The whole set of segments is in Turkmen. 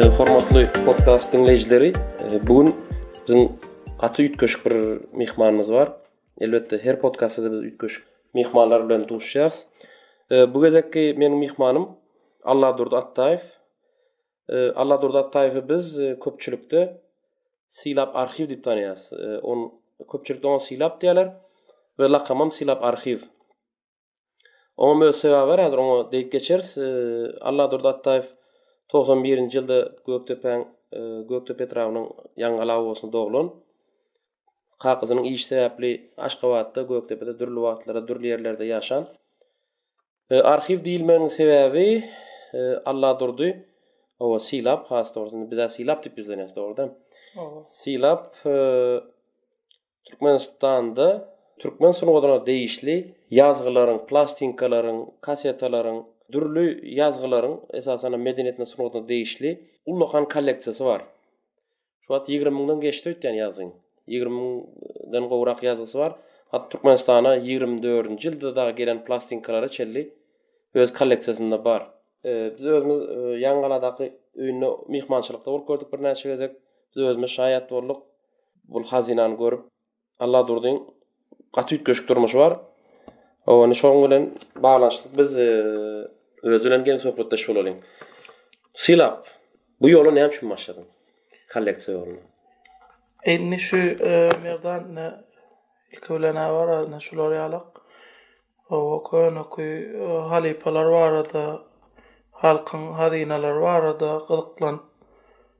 Hormatly podcast dinleyijileri, bugün bizim gaty ütköşük bir mehmanymyz bar. Elbetde her podcastda biz ütköşük mehmanlar bilen duşýarys. Bu gezekki meniň mehmanym Alladurdy Attaýew. Alladurdy Attaýewy biz köpçülükde Silap arxiv diýip tanýarys. On köpçülükde ona Silap diýerler we lakamam Silap arxiv. Onun öz sebebi var, hazır onu diýip geçeriz. Alladurdy Attaýew 91-nji ýylda Göktepe etrawynyň Ýaňgala owasyna doglan. Kakyzynyň iş sebäpli Aşgabatda, Göktepe'de dürli wagtlara, dürli ýerlerde ýaşan. Arxiv diýilmeniň sebäbi Alladurdy owa Silap, hastorysynda bize Silap diýip bizlenýär dogruda. Silap Türkmenistanda Türkmen sunugyna değişli ýazgylaryň, plastinkalaryň, kasetalaryň, dürli ýazgylaryň esasen medeniýetine sunugyna değişli ullakan kolleksiýasy bar. Şu wagt 20 000dan geçdi ötýän ýazyň. 20 000dan gowrak ýazgysy bar. Hat Türkmenistana 24-nji ýylda da gelen plastinkalary çelli öz kolleksiýasynda bar. Biz özümiz Ýaňgaladaky öýüne mehmançylykda bolup gördük bir näçe gezek. Biz özümiz şaýat bolduk. Bu hazinany görüp Alladurdyň gaty ütköşük durmuşy bar. Ony şoň bilen baglanşdyk. Biz öz bilen gene sohbetdeş bolalım. Silap, bu ýola näme üçin başladın? Kolleksiýa ýoluna. Enni şu merdan ilk ölene var, şular ýalyk. O köňeki halipalar barada, halkyň hazinalar barada, gyzyklan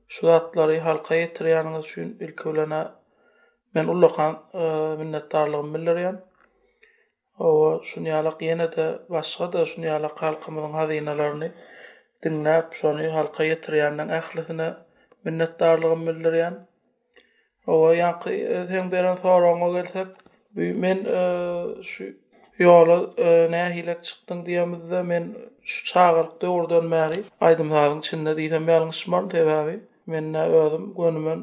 şu zatlary halka ýetirýäniňiz üçin ilk ölene men ullakan minnetdarlygym bildirýän. O şunu ýalyk ýene de başga da şunu ýalyk halkymyzyň hazinalaryny dinläp, şonu halka ýetirýäniň ählisine minnetdarlygym bildirýän. O ýanky sen beren soraňa gelsek, men şu ýola nähilek çykdyň diýemizde men şu çağırlyk döwürden bäri aýdymlaryň içinde diýsem ýalňyşmar sebäbi men özüm gönümen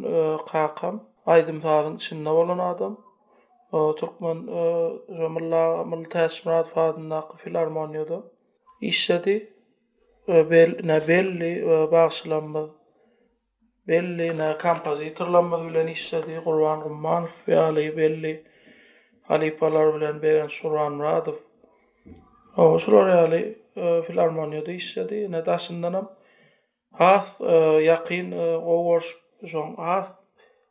kakam aýdymlaryň içinde bolan adam. Türkmen Milli Täşkilat Fadynaky Filarmoniyada işledi. Belli bağışlanma belli kompozitorlar bilen işledi. Gurban Gummanov we Ali belli halipalar bilen Begen Şurwan Muradow. O şular ýaly Filarmoniyada işledi. Ne daşyndanam has ýakyn gowuş şoň has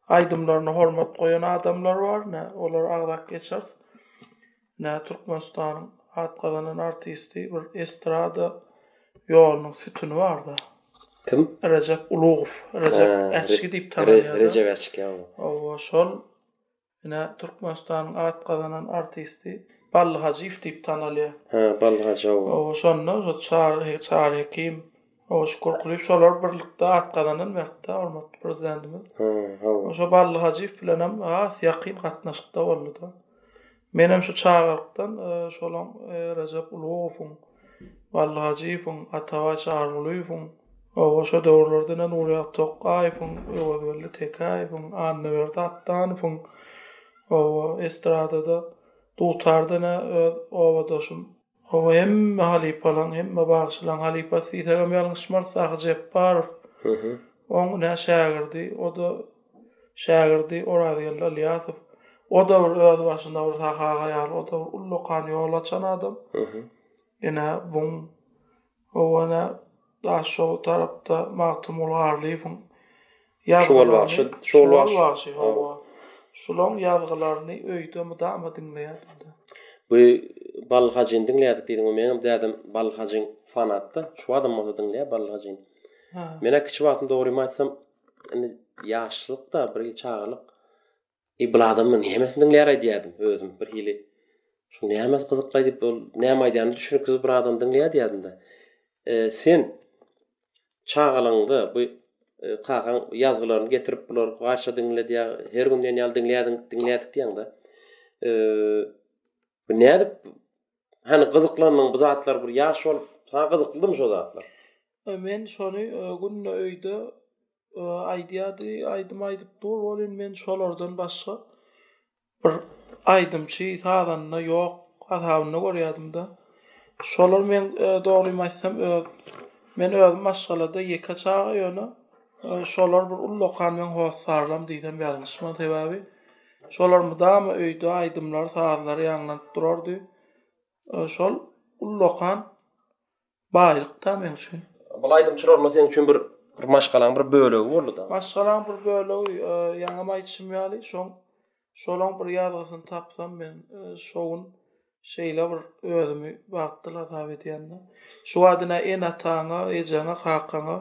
aýdymlaryna hormat goýan adamlar bar, ne olar agdak geçer. Ne Türkmenistanyň atgazanan artisti bir estrada ýolunyň sütüni barda. Kim? Recep Ulugow, Recep Äçki diýip tanylýar. Recep Äçki. O şol ne Türkmenistanyň atgazanan artisti Bally Hajiýew diýip tanylýar. Bally Hajiýew. O şonda çary kim o şükür kılıp şolar birlikde atgazanan wagtda hormatly prezidentimiz. Şo Bally Hajiýew bilen hem ýakyn gatnaşykda boldy da. Menem şu çağırykdan şolan Recep Ulugowyň, Bally Hajiýewiň, Atawa Çağruluýewiň, o şo döwürlerde Nuriýat Tokaýewiň, Öweli Tekaýewiň, Anneberdi Attanowyň, o estradada dutardyna owadaşym o hem halipalan hem bağışlan halipasy tägem ýalňyşmar Sahyjep bar. Oň ne şägirdi, o da şägirdi Oradyl Alyasow. O da öz başynda bir sahaga ýaly, o da ullukan ýol açan adam. Ene bu ona da şu tarapda Magtymul Garlyýewiň ýazgylaryny şolong ýazgylaryny öýde mudama dinleýär. Bu Bally Hajiýeň dinleýärdik diýdim, meňem dädim Bally Hajiýeň fanatda. Şu adam mı dinleýär Bally Hajiýeň? Mene kiçik wagtymda dogry aýtsam, ýaşlykda bir çağırlyk bu adamyň nämesin dinleýär diýdim özüm bir hili. Şu nämes gyzykly diýip näme aýdýany düşünüp bir adam dinleýär diýdim da. Sen çağalyňdy bu kakan ýazgylaryny getirip bular gaşa dinledýär, her gün ýaly dinleýärdik diýende. Bu nädip hani gyzyklanyň bu zatlar bir ýaş bolup, sana gyzyklydymy şo zatlar? Men şonu günne öýde aýdyp dur bolyn men şolardan başga bir aýdymçy sadanna ýok, asabyny görýärdim da. Şolar men dogry aýtsam men özüm maşgalada ýeka çağa ýöne şolar bir ullokan men hossarlam diýsem ýalňyşmy sebäbi şolar mudama öýde aýdymlar, sazlary ýanlanyp durardy. Şol ullokan baýlykda men üçin. Bu aýdymçylar olmasa seň üçin bir maşgalaň bir bölegi boldy da. Maşgalaň bir bölegi ýaňam aýtşym ýaly, şolaň bir ýazgysyny tapsam men şoň şeýle bir özümi wagtla tap edýände. Şu adyna en ataňa, ejaňa, hakaňa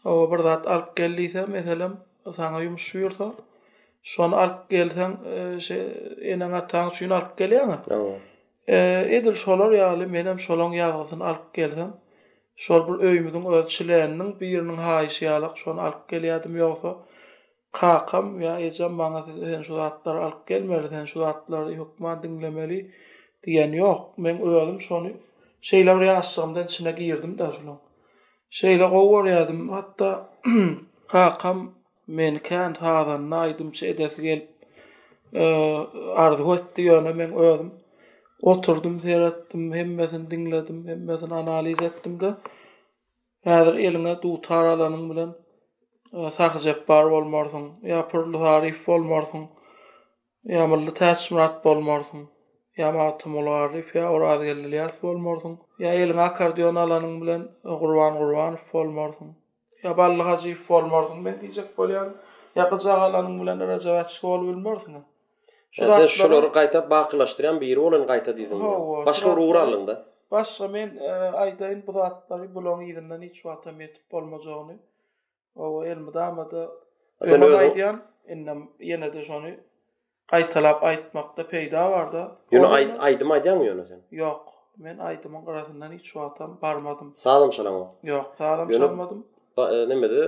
o bir zat alyp geldiyse, meselem sana ýumuşy ýursa, şonu alyp gelsen, eneň ataň üçin alyp gelýärmi? Edil şolar ýaly menem şolaň ýazgysyny alyp gelsem, şol bir öýümüziň ölçüleriniň biriniň haýyşy ýalyk şonu alyp gelýärdim ýoksa kakam ýa ejam maňa sen şu zatlary alyp gelmeli, sen şu zatlary hökman dinlemeli diýen ýok. Men özüm şonu şeýler ýaşygymdan içine girdim da şunu. Şeýle gowurýardym, hatda kakam men kant hazan aýdymçy edesi gelip arzu etdi ýöne men özüm oturdum, seyretdim, hemmesini dinledim, hemmesini analiz etdim de häzir eliňe dutar alanyň bilen sahyjap bar bolmarsyň, ýa pyrly tarif bolmarsyň, ýa milli täçmirat bolmarsyň, ýa matmularif ýa oradgelliýas bolmarsyň, ýa eliňe akordeon alanyň bilen Gurban bolmarsyň, ýa Bally Hajyp bolmarsyň, men diýjek bolýan, ýa gyjak alanyň bilen Rajabatçy bolup bilmersiň. Sen şolary gaýta bakylaşdyran biri bolan gaýta diýdiň. Başga bir uğralyňda. Başga men aýdaýyn bu zatlary bulan ýerinden hiç watam etip bolmajagyny. O elmidamada sen aýdýan, innem ýene de şonu gaýtalap aýtmakda peýda bar da. Ýöne aýdym ýöne sen. Ýok, men aýdymyň garasyndan hiç watam barmadym. Sağlam şalaňa. Ýok, sağlam çalmadym. Nemede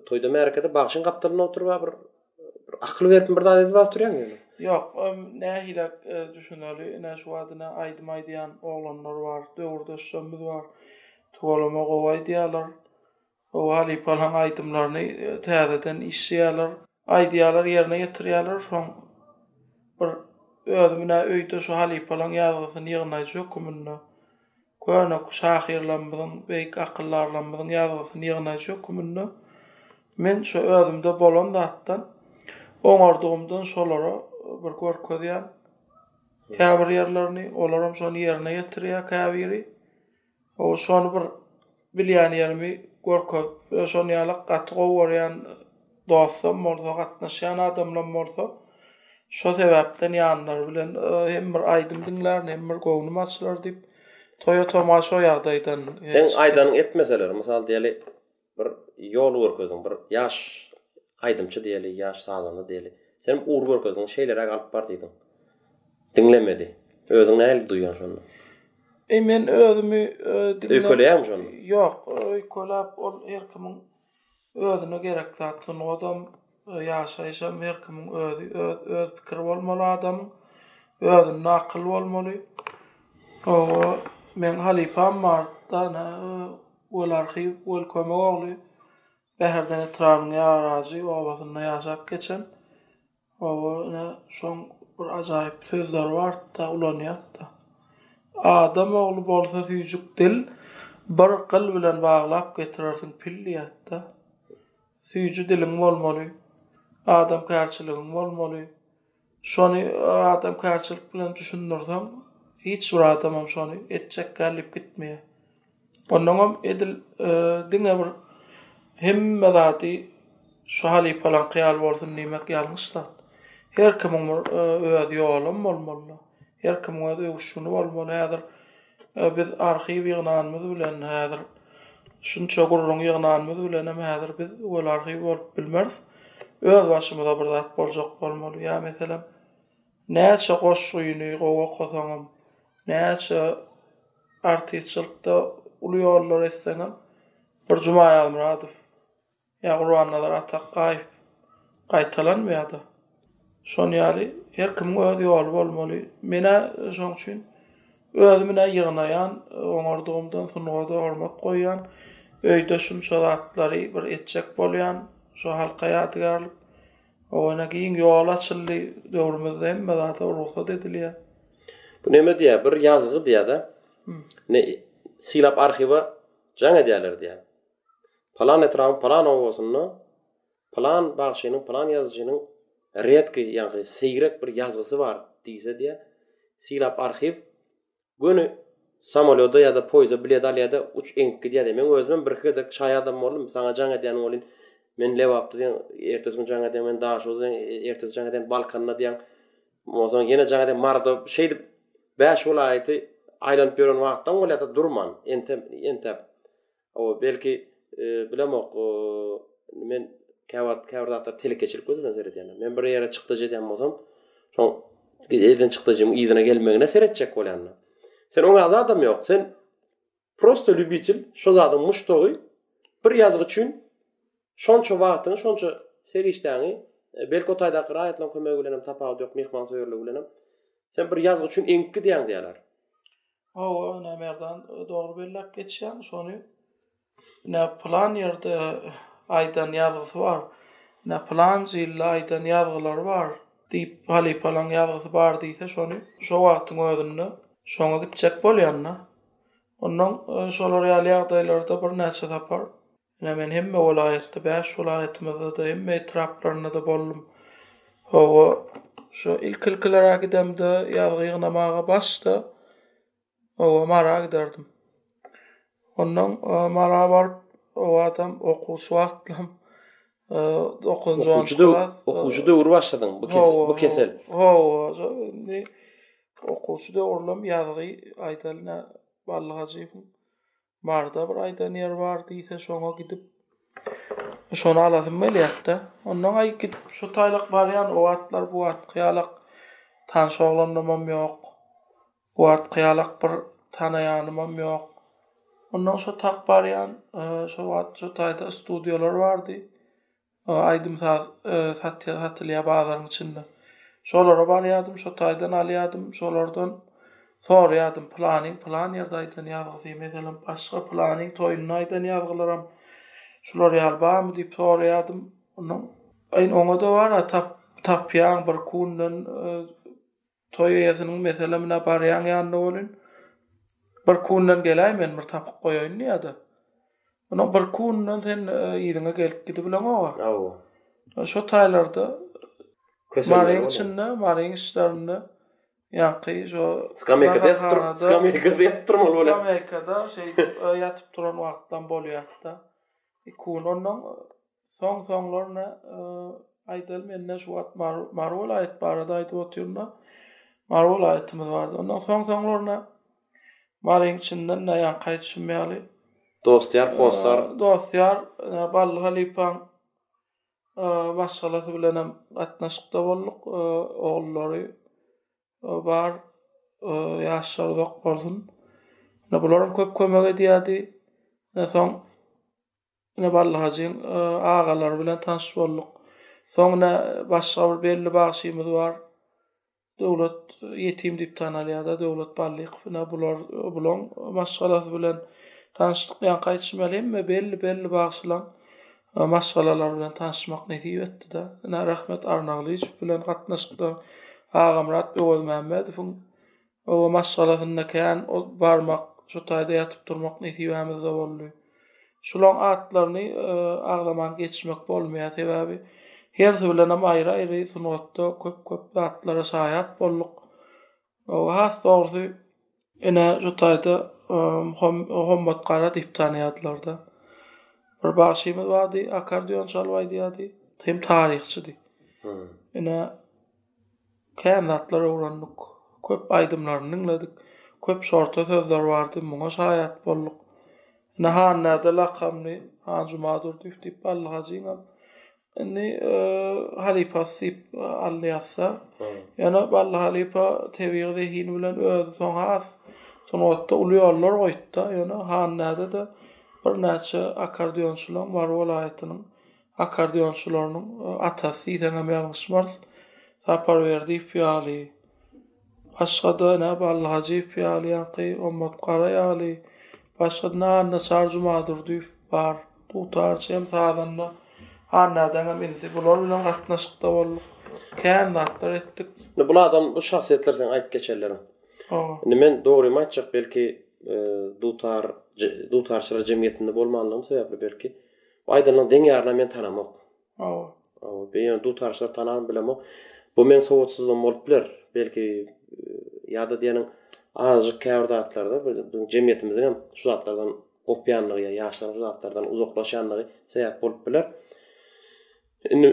toýda merkede bagşyň gapdalyna oturup bir akly berip bir zat edip oturýan ýöne. Ýok, nähile düşüneli, näme şu adyna aýdym oglanlar bar, döwürdeşlerimiz bar. Tuğalama gowy diýerler. O hali palan aýdymlaryny täzeden işleýärler, aýdýarlar ýerine ýetirýärler, şoň bir özümne öýde şu hali palan ýazgysyny ýygnaýjy hökümünde. Köne şahirlerimizin, beýik akyllarlarymyzyň ýazgysyny ýygnaýjy hökümünde. Men şu özümde bolan zatdan oňardygymdan şolara bir görkezýän käbir ýerlerini, olaram şonu ýerine ýetirýär käbiri. O şonu bir bilýän ýerimi görkez, şonu ýalyk gaty gowurýan dostum bolsa, gatnaşýan adamlar bolsa, şo sebäpden ýanlar bilen hem bir aýdym dinler, hem bir gownum açylar diýip toýa tomaşa ýagdaýdan. Sen aýdanyň etmeseler, mysal diýeli bir ýol görkeziň, bir ýaş aýdymçy diýeli, ýaş sazanda diýeli. Sen uğur görkeziň şeýlere galyp bar diýdin. Dinlemedi. Özüň näle duýan şonu? Men özümi öýkelýärmi şonu? Ýok, öýkelap ol her kimiň özüne gerek zatyn adam ýaşaýşam her kimiň öz pikir bolmaly adam, özüne akyl bolmaly. O men halipam martdan ol arxiv, ol kömek ogly bäherden etranyň ýarazy owasyna ýaşap geçen. O şoň bir ajaýyp sözler bar da ulanýar da. Adam ogly bolsa süýjük dil bir gyl bilen baglap getirersiň pilliyatda. Süýjü diliň bolmaly. Adam kärçiligiň bolmaly. Şonu adam kärçilik bilen düşündirsen, hiç bir adamam şonu etjek gelip gitmeýär. Ondan edil diňe bir hemme zati şu hali palan kyal bolsun nimek ýalňyşlar. Her kimiň öz ýolum bolmaly. Her kimiň öz uşuny bolmaly. Häzir biz arxiv ýygnanymyz bilen häzir şunça gurrun ýygnanymyz bilen hem häzir biz ol arxiv bolup bilmez. Öz başymyza bir zat boljak bolmaly. Ýa meselem näçe goşuýuny gowa kosaňam, näçe artistçylykda uly ýollar etseňem bir juma ýazmyradyp ýa Gurbannalar atakgaýyp gaýtalanmaýardy. Şonu ýaly her kimiň öz ýoly bolmaly. Mene şoň üçin özüme ýygnaýan, oňardygymdan sunuwada hormat goýan, öýde şunça zatlary bir etjek bolýan, şu halka ýadygarlyk, ona giň ýol açyldy, döwrümizde hemme zata ruhsat edilýär. Bu näme diýär? Bir ýazgy diýär da. Ne silap arxiwa jaňa diýerler diýär. Plan etrafı plan olsunna. Plan bağışının, plan yazıcının redki yani seyrek bir yazgısı var diýse diye. Silap arxiv günü samolyoda ya da poyza bilet alyada uç eňki diýdi. Men özüm bir kez şay adam boldum. Saňa jaň edýän bolyn. Men lewapdy diýen ertesi gün jaň edýän men daş bolsam ertesi jaň edýän Balkanna diýen. Mozon ýene jaň edýän marda şey dip 5 welaýaty aýlanyp ýören wagtdan bolýar durman. Ente o belki bilemok men käwirdatlar telekeçilik gözüne seredýän. Men bir ýere çykdy jedýän bolsam, şoň eden çykdyjym ýyzyna gelmegine seretjek bolýan. Sen oňa adam ýok. Sen prosto любитель, şo zadyň muştogy bir ýazgy üçin şonça wagtyny, şonça serişdäňi belki o taýda qiraatlan kömegi bilen tapawdy ýok, mehman söýerligi bilen. Sen bir ýazgy üçin eňki diýen diýerler. O nämerden dogry bellek geçýän şonu ne plan ýerde aýdan ýazgysy bar. Ne plan ýylda aýdan ýazgylar bar. Diýip hali plan ýazgysy bar diýse şonu şo wagtyň özünde şoňa gitjek bolýanna. Ondan şolar ýaly-ýagdaýlarda bir näçe tapar. Men hemme welaýatda 5 welaýatymyzda hemme etraplarynda da boldum. O şo ilkilkilere gidemde ýazgy ýygnamaga başda o mara giderdim. Ondan mara bar o adam okuwçy wagtlam 9-njy okuwçyda ur başladyň bu kesel. Okuwçyda urlam ýazgy aýdalyna ballagaýym. Marda bir aýdan ýer bar diýse şoňa gidip şonu alasym gelýärdi. Ondan aý gidip şu taýlak barýan o atlar bu at kıyalak tanış oglanmam ýok. Bu at kıyalak bir tanaýanymam ýok. Ondan şu tak barýan şu taýda studiýalar bardy. Aýdym satylýa bazaryň içinde. Şolara barýadym, şu taýdan alýadym, şolardan soraýadym plan ýerde aýdan ýazgy, meselem başga planyň toýuny aýdan ýazgylaram. Şular ýalbamy diýip soraýadym. Ondan aýyn oňa da bar tapýan bir kundan toý ýasynyň meselemine barýan ýandy bolyn. Bir kundan geläýmen bir tapyp goýaýyn ýa-da. Ondan bir kundan sen ýygyňa gelip gidip bilen o. Şo taýlarda maryň içinde, maryň işlerinde ýa-ki şo skamekada ýatypdyrmaly bolar. Skamekada şey ýatyp duran wagtdan bolýar-da. Kun ondan soňlaryna aýdal menne şu wagt marwol aýt barada aýdyp otyrna. Marwol aýtymyz bardy. Ondan soňlaryna maryň içinden näýän gaýtşymýaly. Dostlar, hoslar. Dostlar, bally halipan maşgalasy bilen gatnaşykda bolduk. Oğullary bar, ýaşardyk bolsun. Bularyň köp kömek edýärdi. Soň bally hajyň agalar bilen tanış bolduk. Soňra başga bir belli bagşymyz bar. Döwlet ýetim diýip tanalýar, döwlet ballyk bular maşgalasy bilen tanışdyk ýa gaýtşymaly belli bagşylan maşgalalar bilen tanışmak näsip etdi-de. Rahmet Arnaglyç bilen gatnaşykda agam Murat Öwel Mämmedowyň o maşgalasynda kän barmak, şu taýda ýatyp durmak näsibimizde boldy. Şulaň atlaryny aglaman geçmek bolmaýar sebäbi her bilen aýry sunatda köp atlara şaýat bolduk. O has dogry ene şu taýda Muhammed Qara diýip tanýadlar-da. Bir bagşymyz bardy, akordeon çalwaý diýdi, hem taryhçydy. Ene kän atlar öwrendik, köp aýdymlaryny dinledik, köp şorta sözler bardy, muňa şaýat bolduk. Ene hanlarda lakamly Hanjumadur diýip ballagaýym. Ene halipa sip alýasa. Ýa-ni balla halipa tebirde hin bilen öz soňas sonatda ulýarlar goýtdy. Ýa-ni hanlarda da bir näçe akordeonçylar bar welaýatynyň akordeonçylarynyň atasy ýa-ni ýalňyşmaz Saparwerdi ýaly. Başga da ne ballagaýy ýaly ýa-ki Muhammed Qara ýaly. Başga da Sarjumadur diýip bar. Tutarçy hem taýdanna hannadan hem indi bular bilen gatnaşykda bolduk. Kän atlar etdik. Bu adam bu şahsiýetler sen aýdyp geçerler. Men dogry aýtjak belki dutarçylar jemgyýetinde bolmanlygyň sebäpli belki Aydınlyň deň ýarına men tanamak. Ben du tarşlar tanarym bilemok. Bu men sowatsyzlygym bolup biler. Belki ýa-da diýeniň azjyk käwirdatlarda bizim jemgyýetimizden hem şu zatlardan gopýanlygy, ýaşlaryň şu zatlardan uzaklaşanlygy sebäp bolup biler.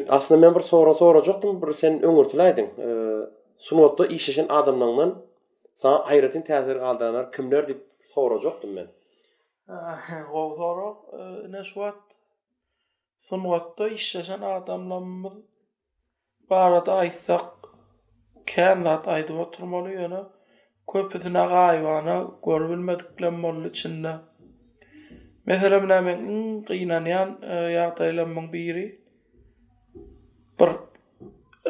Aslında men bir sorajokdum, bir sen öňürtiläýdiň. Sunwatda işleşen adamlardan sana aýratyn täsir galdyranlar kimler diýip sorajokdum men. Gowsarok Neswat Sunwatda işleşen adamlarymyz barada aýtsak känzat aýdyp oturmaly ýöne köpüsine gaýbana görbilmediklerim bolup içinde. Mesela men gynanýan ýagdaýlarymyň biri bir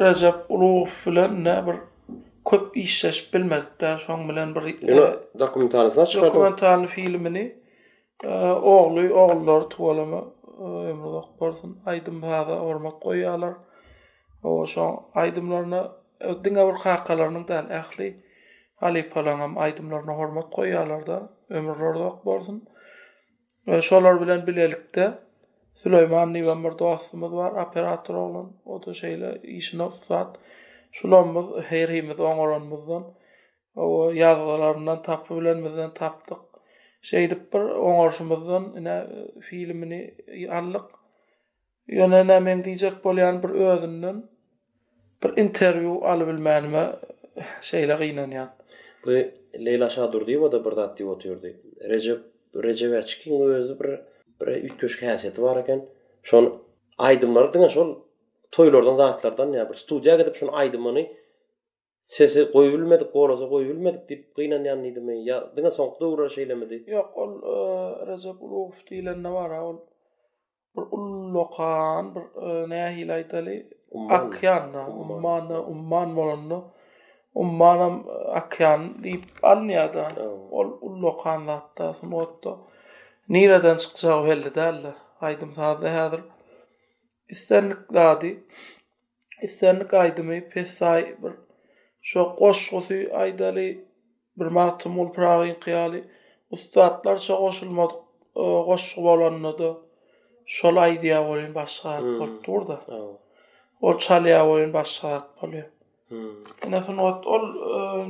Recep Ulugov bilen bir köp işleşip bilmedikler şoň bilen bir dokumentarysy çykardy. Dokumentarly filmini oğullar tuvalama ömrüdek bolsun aýdymlarda hormat goýýarlar. O şoň aýdymlaryna diňe bir kakalarynyň däl ähli halipalanam aýdymlaryna hormat goýýarlar da ömürlerdek bolsun. Şolar bilen bilelikde Süleyman diýen bir dostumuz bar, operator bolan. O da şeýle işine ustat. Şulamyz herimiz oňaranmyzdan o ýazgylaryndan tapy bilenmizden tapdyk. Şeýdip bir oňarşymyzdan ine filmini allyk. Ýöne men diýjek bolýan bir özünden bir interwiu alyp bilmänime şeýle gynanýan. Bu Leyla Şadur diýip o da bir zat diýip oturdy. Recebeçkin özü bir ütköşk häsiýeti bar eken. Şol aýdymlar diňe şol toýlardan zatlardan ýa bir studiýa gidip şonu aýdymany sesi goýup bilmedik, gorasa goýup bilmedik diýip gynanýan idimi? Ýa diňe soňky uğra şeýlemedi? Ýok, ol Recep Ulugov diýilen bar, ol bir ulloqan bir nähili aýdaly akyan, umman bolandy. Ummanam akyan diýip alnýada. Ol ulloqan zatda, sunwatda nireden çykjak belli däl. Aýdym taýda häzir istenlik aýdymy pesay bir şo goşgusy aýdaly bir matmul pragy qiýaly ustatlar şo goşulmadyk goşgu bolanydy. Şol aýdýa bolýan başga bolup durdy. Ol çalýa bolýan başga bolýar. Ene sunwat ol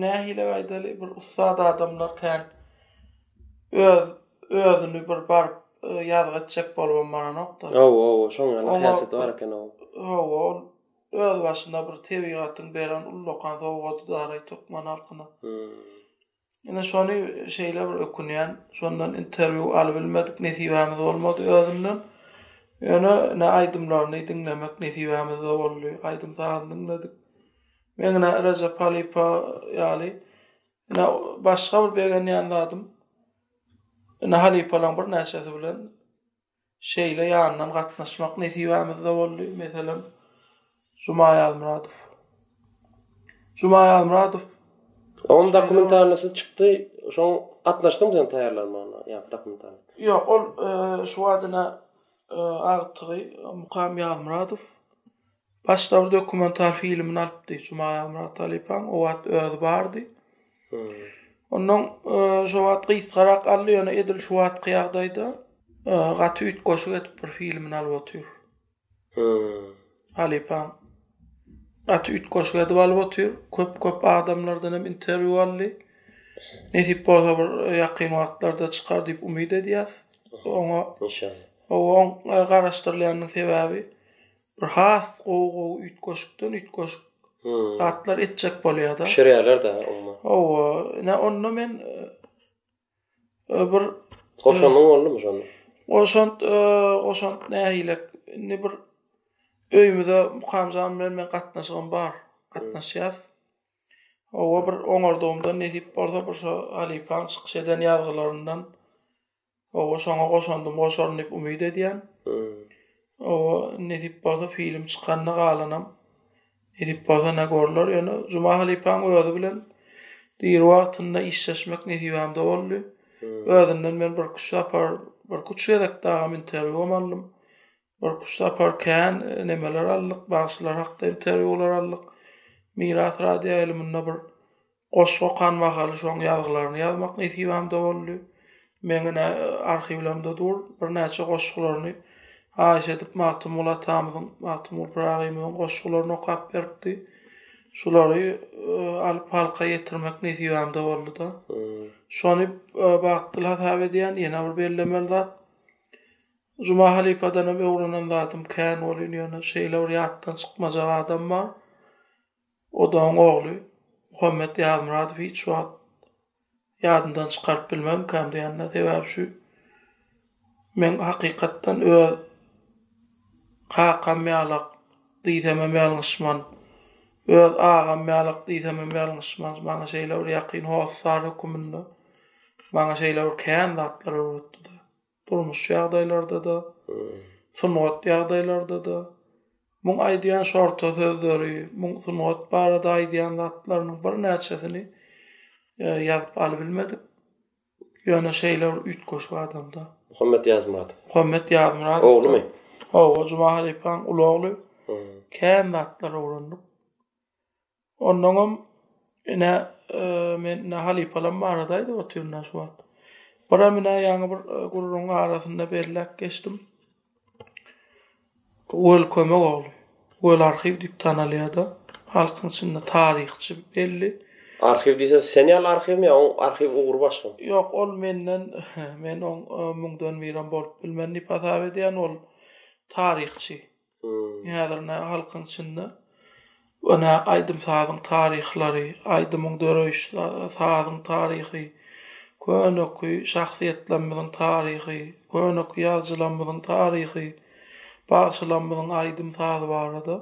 nähile aýdaly bir ustat adamlar kän özüni bir bar ýazgatjak bolup maranokda. Şoň häsiýeti bar eken o. Öz başynda bir tebigatyň beren ulloqan sowgaty daray tokman alkyna. Ene şonu şeýle bir ökünýän, şondan interwiu alyp bilmedik, nesibämiz bolmady özünden. Ýöne ne aýdymlaryny dinlemek nesibämiz boldy. Aýdym saýany dinledik. Meňne Recep Halipa ýaly ene başga bir begenýän zadım. Ene Halipalan bir näçesi bilen şeýle ýanyndan gatnaşmak nesibämiz boldy. Meselem Jumay Almuradov. Onun dokumentarysy çykdy. Şoň gatnaşdym sen taýýarlanmana, ýa dokumentar. Ýok, ol şu adyna agtygy Mukam Almuradov. Başda bir dokumentar filmini alypdy. Jumay Almuradov alypan o wagt özü bardy. Ondan şu wagt gysgarak alýany edil şu wagt ýagdaýda gaty üt goşup etip bir filmini alyp otyr. Halipan gaty üt goşup edip alyp otyr. Köp adamlardan hem interwiu aldy. Nesip bolsa bir ýakyn wagtlarda çykar diýip umyt edýäs. Oňa inşallah. O garaşdyrylanyň sebäbi bir has üt goşukdan üt goşuk atlar etjek bolýar da. Pişirýärler da onunla. Onunla men bir goşanyň boldymy şonu? Goşant nähile ne bir öýümde mukamjam bilen men gatnaşygym bar. Gatnaşýas. O bir oňardygymdan nesip bolsa bir şo Alipan çykyş eden ýazgylaryndan o şoňa goşandym, goşaryn diýip umyt edýän. O nesip bolsa film çykanyna galanam. Nesip bolsa ne görler, ýöne Juma Halipan özü bilen diýer wagtynda işleşmek nesibämde boldy. Özünden men bir kuçyerek dagam interwiu aldım. Bir kuşapar kän nemeler aldyk, başlar hakda interwiular aldyk. Miras radio ilminde bir goşgo kan makaly şoň ýazgylaryny ýazmak nesibämde boldy. Meňne arhiwlerimde dur bir näçe goşgularyny Aýş edip Matumul atamyzyň, Matumul Ibrahimyň goşgularyny okap berdi. Şolary alyp halka ýetirmek nesibimde boldy da. Şonu bagtlylar tabe diýen ýene bir bellemel zat. Juma halipadan öwrenen zadım kän bolýan ýöne şeýler ýatdan çykmajak adam bar. O da ogly Muhammed Ýazmuradow hiç wagt ýadyndan çykaryp bilmem käm diýende sebäp şu. Men hakykatdan öz kakam ýalak diýsem ýalňyşman. Öz agam ýalak diýsem ýalňyşman. Maňa şeýler ýakyn hossar höküminde. Maňa şeýler kän zatlar öwrütdi. Durmuş ýagdaýlarda da, sunat ýagdaýlarda da, muň aýdýan şorta sözleri, muň sunat barada aýdýan zatlarynyň bir näçesini ýazyp aly bilmedik. Ýöne şeýler ütköş adamda. Muhammed Ýazmuradow. Muhammed Ýazmuradow. Oglumy? O Juma halipaň uly ogly. Kän zatlar öwrendik. Ondan ine men halipalan baradaýdy o türnä şu wagt. Bara mine ýa-ni bir gururun arasynda belläk geçdim. Ol kömek ogly. Ol arxiv diýip tanalýarda. Halkyň içinde taryhçy belli. Arxiv diýse senial arxivmi ýa arxiv ugur başga? Ýok, ol menden men muňdan biran bolup bilmeni pasap edýän ol taryhçy. Ýa-da halkyň içinde ona aýdym sazyň taryhlary, aýdymyň döreş sazyň taryhy, könöki şahsiýetlerimiziň taryhy, könöki ýazgylarymyzyň taryhy, başylarymyzyň aýdym sazy barada.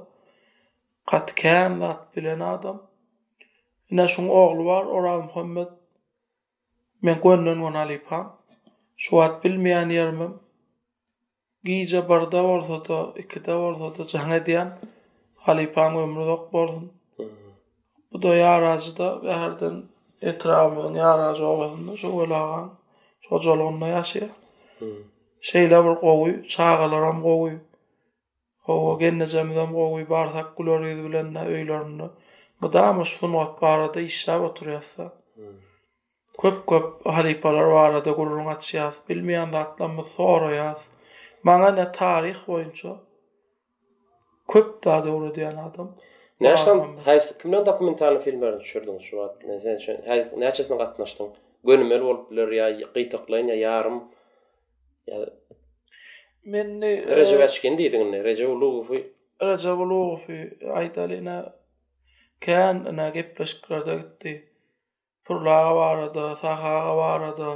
Gatkän zat bilen adam. Ine şuň ogly bar, Oraz Muhammed. Men gönnen onu alypam. Şu wagt bilmeýän ýerimim. Giýje barda bolsa da, ikide bolsa da jaň edýän alypam ömrü dok bolsun. Bu da ýaraçyda bäherden etrafymyň ýaraçy oglandy, şu bolagan, şu jolgyna ýaşaýar. Şeýle bir gowy, çağalaram gowy. O gennejemden gowy barsak gulary bilen öýlerini. Bu da sunat barada işläp oturýarsa. Köp halipalar barada gururun açýas, bilmeýän zatlarmy soraýas. Maňa ne taryh boýunça köp da döwre diýen adam. Näçe kimden dokumental filmlerini düşürdün şu wagt? Näçesine gatnaşdyň? Gönümel bolup biler ýa gytaklaýan ýa ýarym ýa men Recep Açken diýdiň, Recep Ulugowy aýdalyna kän ana gepleşiklarda gitdi. Furlaga barada, Sahaga barada.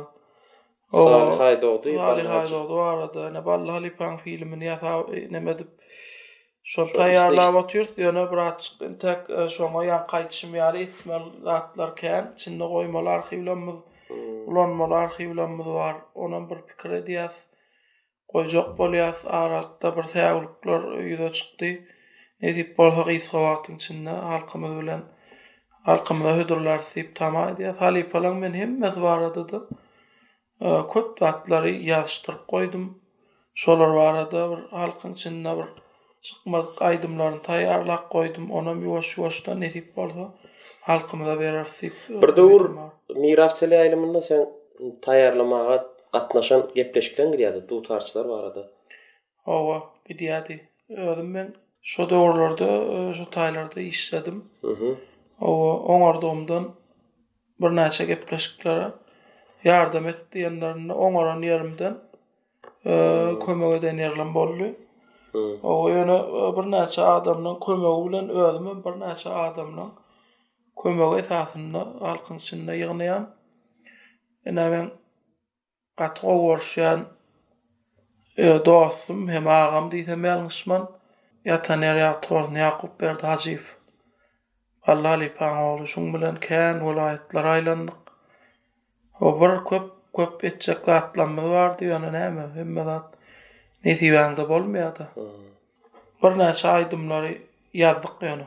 Salih Haýdowdy barada. Ne balla halipaň filmini ýasap nemedip şol taýýarlap otyrdy. Ýöne bir açyk tek şoňa ýan gaýtşym ýaly etmel zatlar kän içinde goýmaly arxiwlerimiz, ulanmaly arxiwlerimiz bar. Onan bir pikir edýäs. Goýjak bolýas, aralykda bir täwirlikler ýüze çykdy. Nedip bolsa gysga wagtyň içinde halkymyz bilen halkymyza hödürler syp tama edýär. Halipalar men hemmesi barada da köp zatlary ýazyşdyryp goýdum. Şolar barada bir halkyň içinde bir çykmadyk aýdymlaryny taýýarlap goýdum. Onam ýuwaş-ýuwaşdan nedip bolsa halkymyza berer syp. Bir döwür mirasçylyk aýlymynda sen taýýarlamaga gatnaşan gepleşikler girýärdi, dutarçylar barada. Owa, gidýärdi. Özüm men şu döwürlerde, şu taýlarda işledim. Oňardymdan bir näçe gepleşiklere ýardam etdiýenlerini oňaran ýerimden kömek eden ýerler boldy. O ýöne bir näçe adamdan kömegi bilen özüm bir näçe adamdan kömegi esasynda halkyň içinde ýygnaýan. Ene men gatga gorşýan dostum hem agam diýsem ýalňyşman. Ýataner ýatyr Yakup Berdi Hajiýew. Allah halipaň ogly şuň bilen kän welaýatlar aýlandyk. O bir köp etjek zatlarymyz bardy, ýöne näme, hemme zat nesibäňde bolmaýardy. Bir näçe aýdymlary ýazdyk ýöne.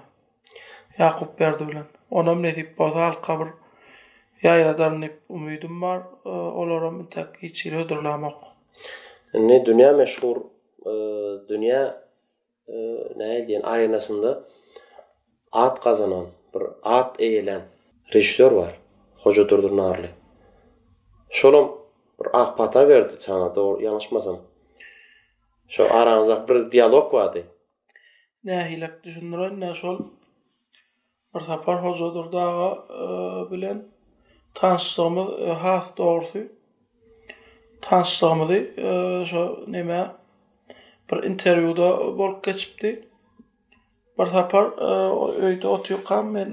Yakup Berdi bilen. Onam nesip bolsa halka bir ýaýradarnyp umydym bar, olaram tek hiç hödürlämek. Ne dünýä meşhur, dünýä näil diýen arenasynda at kazanan, bir at eýelen rejissör bar, Hoca Durdurnarly. Şolam bir ahpata berdi sana, doğru yanlışmasam. Şo aranızda bir diyalog vardı. Nähilek düşündüren ne şol bir tapar hocadır dağa bilen tanışdığımız has doğrusu tanışdığımızı şo neme bir interviewda bolup geçipdi. Bir tapar öýde otuýan men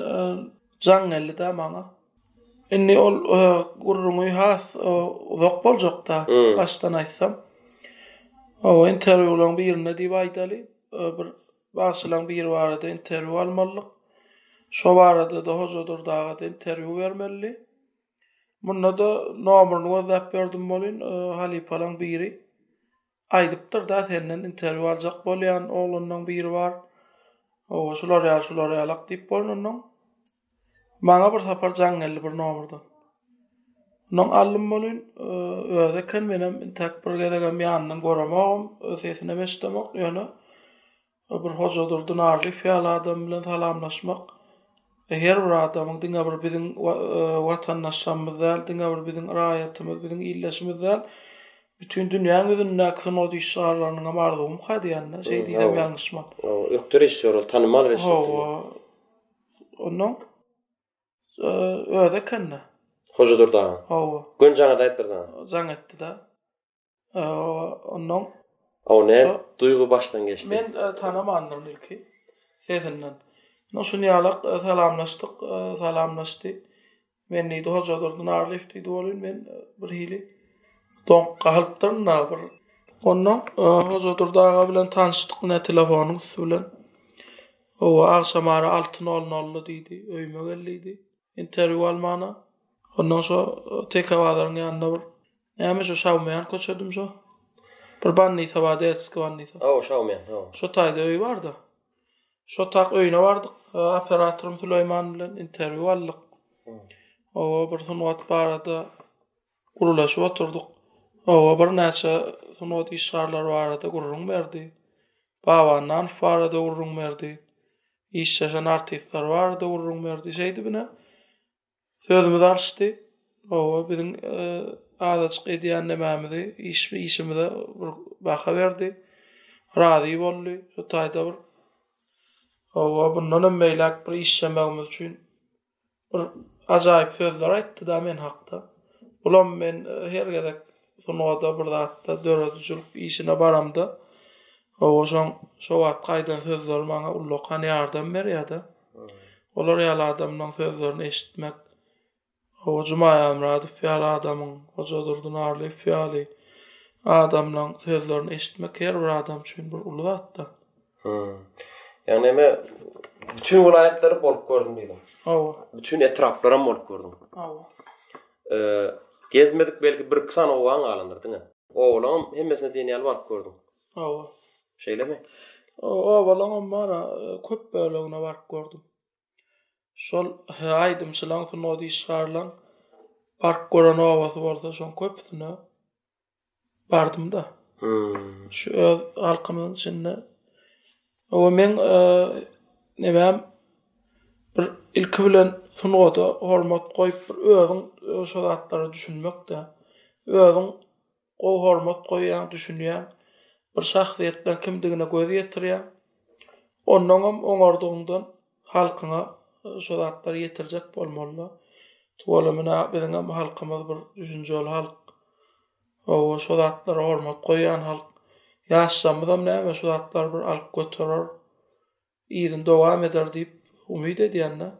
jaň geldi da maňa. Inni ol gurruňy has uzak boljak da baştan aýtsam. O interviewlaryň birine diýip aýdaly, bir başlaryň biri barada interview almalyk. Şo barada da hojadyr daga interview bermeli. Munda da nomeryny gözläp berdim bolyn, Halipalaň biri aýdypdyr da senden interview aljak bolýan oglundan biri bar. O şular ýalak diýip bolýan. Maňa bir sapar jaň geldi bir nomerden. Noň allym bolyn, özeken menem tek bir gedegem ýanyndan göremegim, sesini eşitmek ýöne bir hojadyrdan arly fiýal adam bilen salamlaşmak. Her bir adamyň diňe bir biziň watandaşlarymyz däl, diňe bir biziň raýatymyz, biziň illeşimiz däl. Bütün dünýäň üzünde kino diýşarlarynyň amardygy hadýanna, şey diýem ýalňyşman. Öktür işler, tanymal reşit. Onuň özekenne. Hojadyr daga. Gün jaňa da aýtdyrdy. Jaň etdi da. Onuň ne duygu başdan geçti. Men tanamadım ilki. Sesinden. Noşun ýalak salamlaşdy. Men diýdi hojadyrdan arlyp diýdi bolyn men bir hili donk galypdyrna bir. Onuň hojadyr daga bilen tanışdyk ne telefonyň bilen. O akşamary 6:00 diýdi, öýme geldi. Interview almana. Ondan sonra tekavaların yanında bir. Näme şu şawmayan köçedüm şu. Bir banny sabada etskiwannysa. Şawmayan. Şu taýda öý bar da. Şu tak öýüne bardyk. Operatorym Süleyman bilen interview aldyk. O bir sunwat barada gurulaşyp oturduk. O bir näçe sunwat işgarlar barada gurrun berdi. Bawandan barada gurrun berdi. İşçäşen artistler barada gurrun berdi. Şeýdi bine. Sözümüz alışdy. O biziň adaçyk edýän nämämizi, işimize bir baha berdi. Razy boldy. Şu taýda bir bundan meýlek bir işlemegimiz üçin bir ajaýyp sözler aýtdy da men hakda. Ulan men her gedek sunwada bir zatda döredijlik işine baramda. Şo wagt gaýdan sözler maňa ullukan ýardam berýärdi. Olar ýaly adamlaryň sözlerini eşitmek. O Jumaýa Amradow ýaly adamyň hojadyrdan arly fiýaly adamlaryň sözlerini eşitmek her bir adam üçin bir uly zat da. Yani me bütün vilayetlere bolup gördüm diýdim. Bütün etraplara bolup gördüm. Gezmedik belki bir kısan oğlan alanırdı. Oğlan hemmesine deneyal barıp gördüm. Şeyleme? Oğlan mara köp bölüğüne barıp gördüm. Şol aýdymçylaň sunwady işgarlaň bark gören obasy bolsa şoň köpsine bardym da. Şu halkymyň içinde. O men nämem bir ilki bilen sunwada hormat goýup bir özüň şo zatlary düşünmekde. Özüň hormat goýan, düşünýän bir şahsiýetler kimdigine göz ýetirýän. Ondan oňardygyňdan halkyna şo zatlary ýetirjek bolmaly. Tuwalamyna biziň halkymyz bir düşünjeli halk. O şo zatlary hormat goýan halk. Ýaşamyzam näme şo zatlar bir alyp göterer. Ýygyň dowam eder diýip umyt edýänler.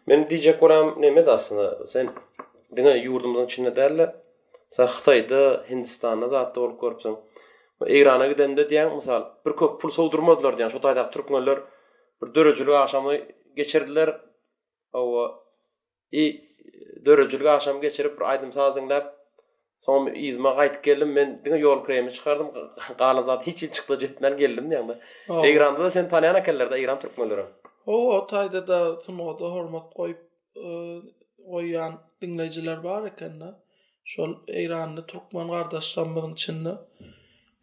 Men diýjek bolam näme de aslında sen diňe ýurdumyzyň içinde dälle. Sen Hytaýda, Hindistanda zatda bolup görüpsiň. Irana gidende diýen mysal bir köp pul sowdurmadylar diýen şo taýda türkmenler bir dörejilik aşamy geçirdiler. O dörejilik aşamy geçirip bir aýdym sazyňlap soň izme gaýtyp geldim men diňe ýol kremi çykardym. Galan zat hiç çykdy jetmän geldim diýende. Iranda da sen tanýan ekenler-de İran türkmenleri. O taýda da sunwada hormat goýup goýan dinleýijiler bar eken-de. Şol Iranly türkmen gardaşlarymyzyň içinde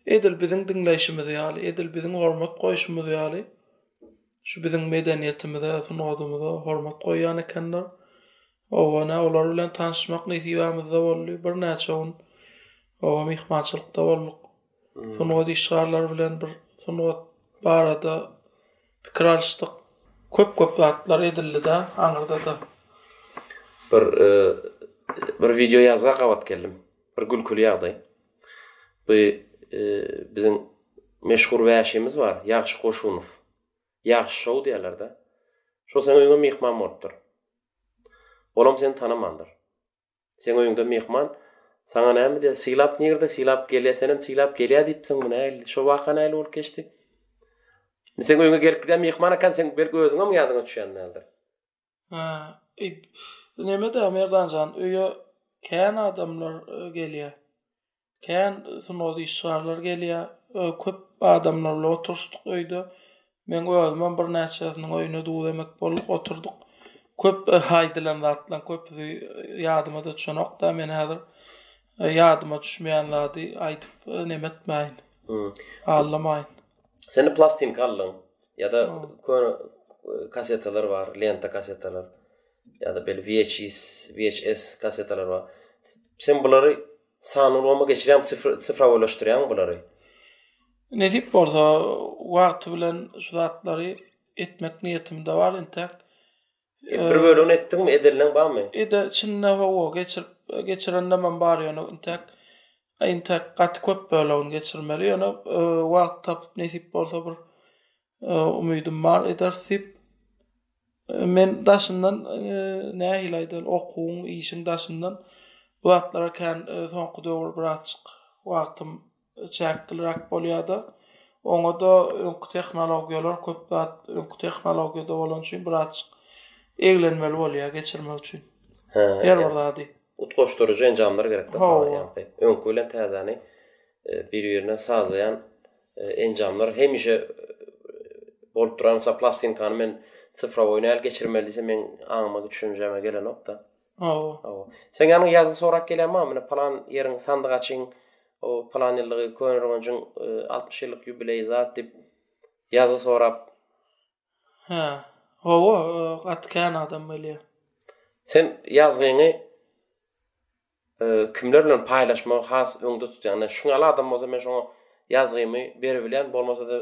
edil biziň dinleýişimiz ýaly, edil biziň hormat goýuşymyz ýaly. Şu biziň medeniýetimize, sunwadymyza hormat goýan ekenler. Olar bilen tanışmak nesibämizde boldy. Bir näçe gün mihmançylykda bolduk. Sunugat işgarlar bilen bir sunugat barada pikir alışdyk. Köp zatlar edildi de, aňyrda da. Bir video ýazga gabat geldim. Bir gülküli ýagdaý. Bu bizim meşhur wäşimiz var, Ýagşy Goşunow. Ýagşy şow diýerler de. Şo sen öýüňe mehman bolupdyr. Olam seni tanamandyr. Sen öýüňde mehman, saňa näme diýär? Silap nirde, silap gelýär, senem silap gelýär diýipsiň bu näil? Şo waka näil bolup geçdi? Sen öýüňe gelipdi mehman ekan, sen belki özüňe mi ýadyňa düşýän näildir? Näme de Merdanjan, öýe kän adamlar gelýär. Kän sunugat işgarlar gelýär. Köp adamlarla oturşdyk öýde. Men özüm bir näçesiniň öýüne duw demek bolup oturduk. Köp haýdylan zatlar, köp ýadyma da düşenok da men häzir ýadyma düşmeýän zady aýdyp näme etmäýin. Allamaýyn. Seni plastinka aldyň ýa-da kasetalar var, lenta kasetalar ýa-da bel VHS kasetalar var. Sen bulary sanylama geçirýän, sıfrawalaşdyrýan bulary. Nesip bolsa wagt bilen şu zatlary etmek niýetimde bar entek. Bir bölüň etdiňmi, edillen barmy? Çinne hawa geçirende men bar ýöne entek gat köp bölüň geçirmeli ýöne wagt tapyp nesip bolsa bir umydym bar edersip men daşyndan nähil aýdal okuň işin daşyndan bu zatlara kän soňky döwür bir açyk wagtym çäkdirak bolýardy. Oňa da öňkü tehnologiýalar köp zat öňkü tehnologiýada bolan üçin bir açyk eglenmeli bolýar geçirmek üçin. Her bir zady. Utgoşdurucu enjamlar gerekde ýa-da öňkü bilen täzäni bir-birine sazlayan enjamlar hemişe bolup duran plastinkany men sıfrawaýna geçirmeli men aňyma düşünjeme gelen nokta. Sen ýany ýazgy sorak gelýärmi? Mene plan ýeriň sandyk açyň, o plan ýyllygy Könürgünjüň 60 ýyllyk ýubileý zat dip ýazgy sorap. Gatkan adam bolýar. Sen ýazgyňy kimler bilen paýlaşmak has öňde tutýan? Şuňaly adam bolsa men şoňa ýazgymy berebilýän, bolmasa da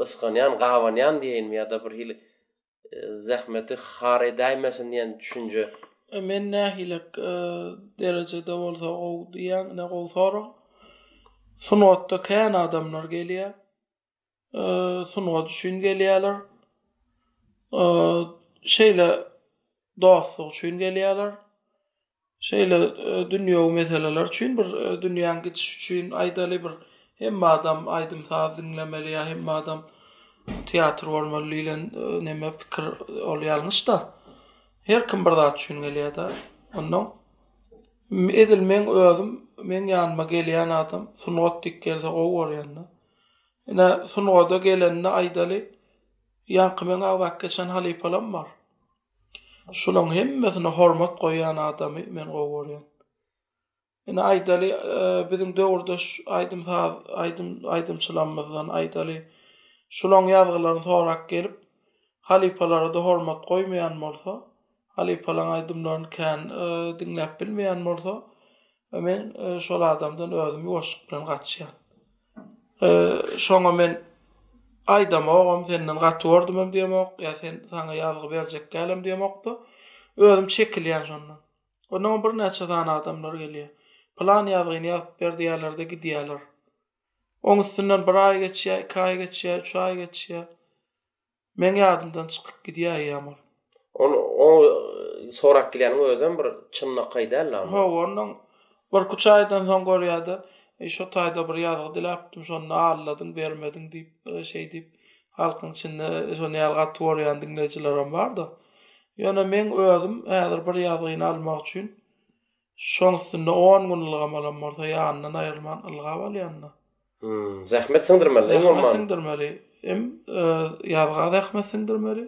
yskanýan, gawanýan diýenmi ýa-da bir hili zähmeti har edäýmesin diýen düşünje. Men nähilek derejede bolsa o diýen ne goýsara. Sunugatda kän adamlar gelýär. Sunugat üçin gelýärler. Şeýle dostluk üçin gelýärler. Şeýle dünýäwi meseleler üçin bir dünýäň gidişi üçin aýdaly bir hem adam aýdym saz dinlemeli ýa hem adam teatr bolmaly bilen näme pikir bolýarlyş da. Her kim bir zat üçin gelýär da. Ondan edilmeň özüm men ýanyma gelýän adam sunugat dik gelse gowar ýanna. Ene sunugada gelende aýdaly ýanky men awak geçen halipalam bar. Şolaň hemmesine hormat goýan adamy men gowurýan. Ene aýdaly biziň döwürde aýdymçylamyzdan aýdaly şolaň ýazgylaryny sorak gelip halipalara da hormat goýmaýan bolsa, halipalaň aýdymlaryny kän dinläp bilmeýän bolsa, men şol adamdan özümi ýoşuk bilen gaçýan. Şoňa men aýdamagam senden gatwardym diýmek, ýa sen saňa ýazgy berjek gelem diýmekdi. Özüm çekilýän şondan. Onuň bir näçe tane adamlar gelýär. Plan ýazgyny ýazyp berdiýärler-de gidýärler. Oň üstünden bir aý geçýär, 2 aý geçýär, 3 aý geçýär. Men ýadymdan çykyp gidýär ýamar. Onu sorak gelýän özüm bir çynlyk gaýdallar. Onuň bir 3 aýdan soň görýärdi. Şu taýda bir ýazgy diläpdim, şonu alladym, bermediň diýip şey diýip halkyň içinde şonu ýalgat worýan dinlejilerim bardy. Ýöne men özüm häzir bir ýazgyny almak üçin şoň üstünde 10 gün ylgamalam bolsa ýanyndan aýrylman ylgap alýanna. Zähmet singdirmeli, zähmet singdirmeli. Hem ýazga zähmet singdirmeli,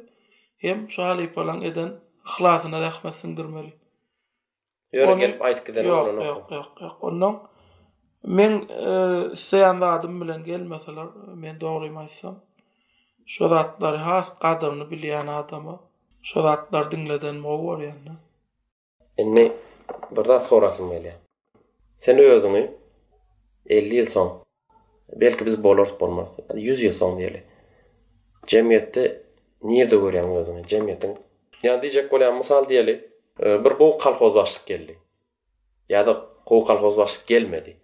hem şu halipalan eden ihlasyna zähmet singdirmeli. Ýöre gelip aýtyp giden bolany. Ýok. Ondan men isleýän adam bilen gelmeseler, men dogrymy aýtsam, şu zatlary has gadyryny bilýän adama, şu zatlar dinleden gowar ýanna. Enne bir da sorasym gelýär. Sen özüňi 50 ýyl soň, belki biz bolmaz. 100 ýyl soň diýeli. Jemgyýetde nirde görýän özüňi, jemgyýetiň. Ýani diýjek bolýan mysal diýeli, bir gowy kalhoz başlyk geldi. Ýa-da gowy kalhoz başlyk gelmedi.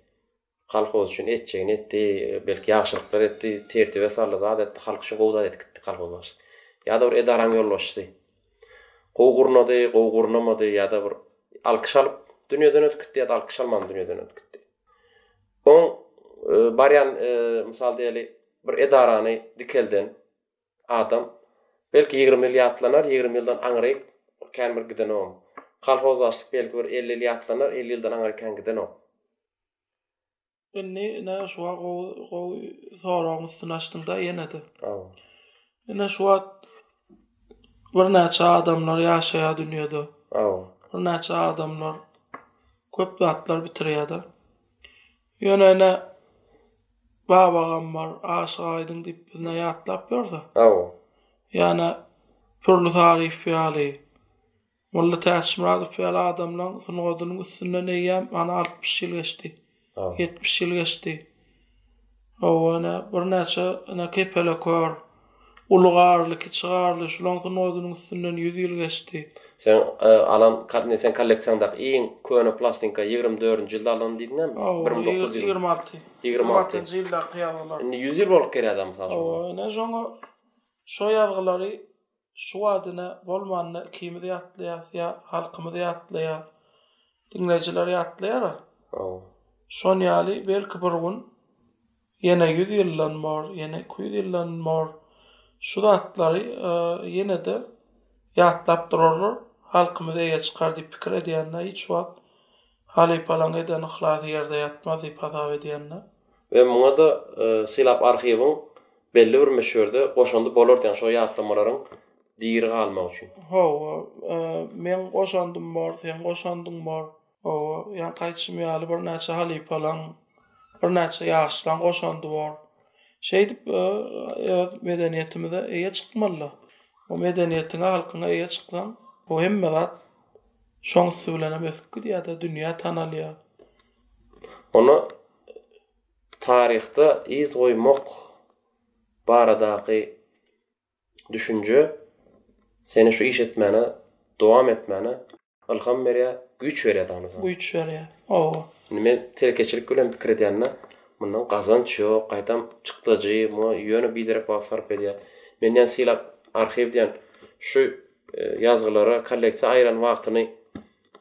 Kalhoz üçin etjegini etdi, belki ýagşylyklar etdi, tertibe saldy, adetde halk şu gowda etdi kalhoz başlyk. Ýa-da bir edaraň ýollaşdy. Gowy gurnamady, ýa-da bir alkyş alyp dünýeden ötkütdi, ýa-da alkyş almady dünýeden ötkütdi. On baryan mysal diýeli bir edarany dikelden adam belki 20 ýyl ýatlanar, 20 ýyldan aňryk känbir giden o. Kalhoz başlyk belki bir 50 ýyl ýatlanar, 50 ýyldan aňryk giden o. Ne şu soragyň üstüne açdyňda ýene-de. Ne şu bir näçe adamlar ýaşaýar dünýede. Bir näçe adamlar köp zatlar bitirýär-de. Ýöne babagam bar, aşyk aýdyň diýip bizne ýatlap ýördi. Ýani pürlü tarif ýaly. Molla täşmirat ýaly adamlar sunugynyň üstünden eýýär, ana 60 ýyl geçdi. 70 ýyl geçdi. Ona bir näçe kepele kör, ulgarly, kiçigarly, şulaň sunugynyň üstünden 100 ýyl geçdi. Sen sen kolleksiýondaky iň köne plastinka 24-nji ýylda alan diýdiňmi? 1926. 26-njy ýylda kıyabalar. 100 ýyl bolup gelýär mysal. Ne joňa şo ýazgylary şu adyna bolmanyny kimde ýatlaýar, halkymyz ýatlaýar, dinleýijiler ýatlaýar. Şon ýaly belki bir gün ýene 100 ýyldan bar, ýene 200 ýyldan bar şu zatlary ýene-de ýatlap durarlar. Halkymyz eýe çykar diýip pikir edýänler hiç wagt halyp alan eden ihlas ýerde ýatmaz diýip hasap edýänler. Ve muňa da silap arxiwiň belli bir meşhurde goşandy bolar diýen şo ýatlamaryň diýiri galmak üçin. Men goşandym bar, sen goşandyň bar. Ýa gaýçym ýaly bir näçe halyp alan, bir näçe ýaşlan goşandy bar. Şeýdip medeniýetimize eýe çykmaly. O medeniýetiňe, halkyňa eýe çyksan, bu hemme zat şoň söýlenem ösüp gidýär-de, dünýä tanalýar. Onu taryhda iz goýmak baradaky düşünje seni şu iş etmene, dowam etmene ilham berýär, güç berýär danysan. Güç berýär. Men telekeçilik bilen pikir edýänne, mundan gazanç ýok, gaýtam çykdyjy, mu ýöne biderek basarp edýär. Menden silap arxiv diýen şu ýazgylara kolleksiýa aýran wagtyny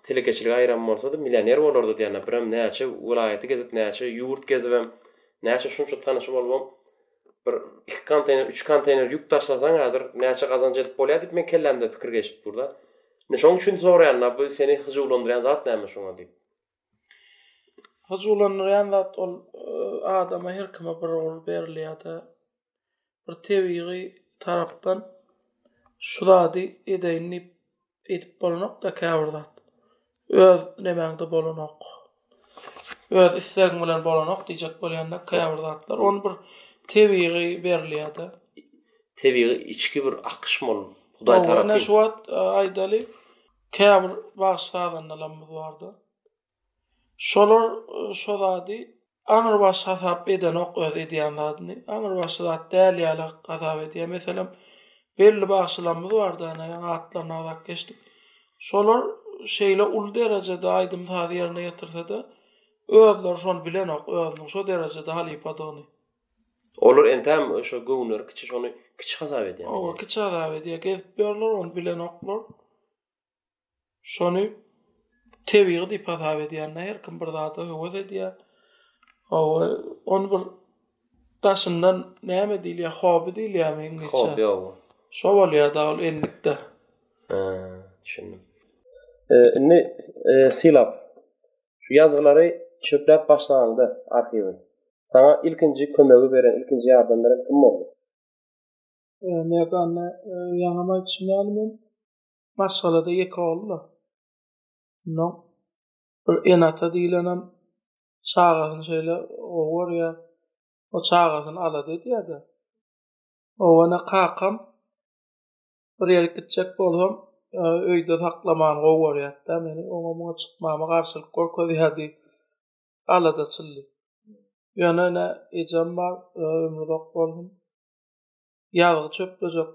telekeçilik aýran bolsa-da millioner bolardy diýenler. Biram näçe welaýaty gezip, näçe ýurt gezibem, näçe şunça tanyşyp bolbam. Bir 2 konteyner, 3 konteyner ýük taşlasaň hazır näçe gazanç edip bolýar diýip men kellemde pikir geçip burada. Ne şoň üçin soraýanlar, bu seni hyjylandyran zat näme şoňa diýip. Hyjylandyran zat ol adama her kime bir rol berilýär-de. Bir tebiği tarapdan şu zady edeyni edip bolanok da käwirdat. Öz nemäňde bolanok. Öz issägiň bilen bolanok diýjek bolýanda käwirdatlar. Onu bir tebiği berilýär-de. Tebiği içki bir akyşmal Hudaý tarapy. Ana şu wagt aýdaly käbir başlaganlarymyz bardy. Şolar şo zady aňyr baş hasap eden ok öz edýän zadyny, aňyr baş zat däl ýaly hasap edýär. Meselem belli başlamyz bardy, ana atlarna zat geçdik. Şolar şeýle ul derejede aýdym tazy ýerine ýetirse-de, özler şol bilen ok özüň şo derejede halyp adyny. Olur entam şo gowner kiçi şonu kiçi hasap edýär. Kiçi hasap edýär. Gezip berler, onu bilen oklar. Şonu tebiği diýip hasap edýänler, her kim bir zata höwes edýär. Onu bir taşyndan näme diýilýär, hobi diýilýärmi İngilizce? Hobi o. Şo bolýar da ol enlikde. Düşündüm. Ne silap. Şu ýazgylary çöpläp başlaganda arxiwi. Sana ilkinji kömegi beren, ilkinji ýardam beren kim boldy? Meýgany ýaňama içmälmen maşgalada ýeke boldy. No. Bir enata diýilenem çağasyny şeýle owar ýa o çağasyny alady diýdi. Owana kakam bir ýere gitjek bolsam, öýde saklaman owar ýa-da meni oňa çykmama garşylyk görkezýärdi. Alada çyldy. Ýöne ne ejam bar, ömürlük bolsun. Ýaly çöp böjek.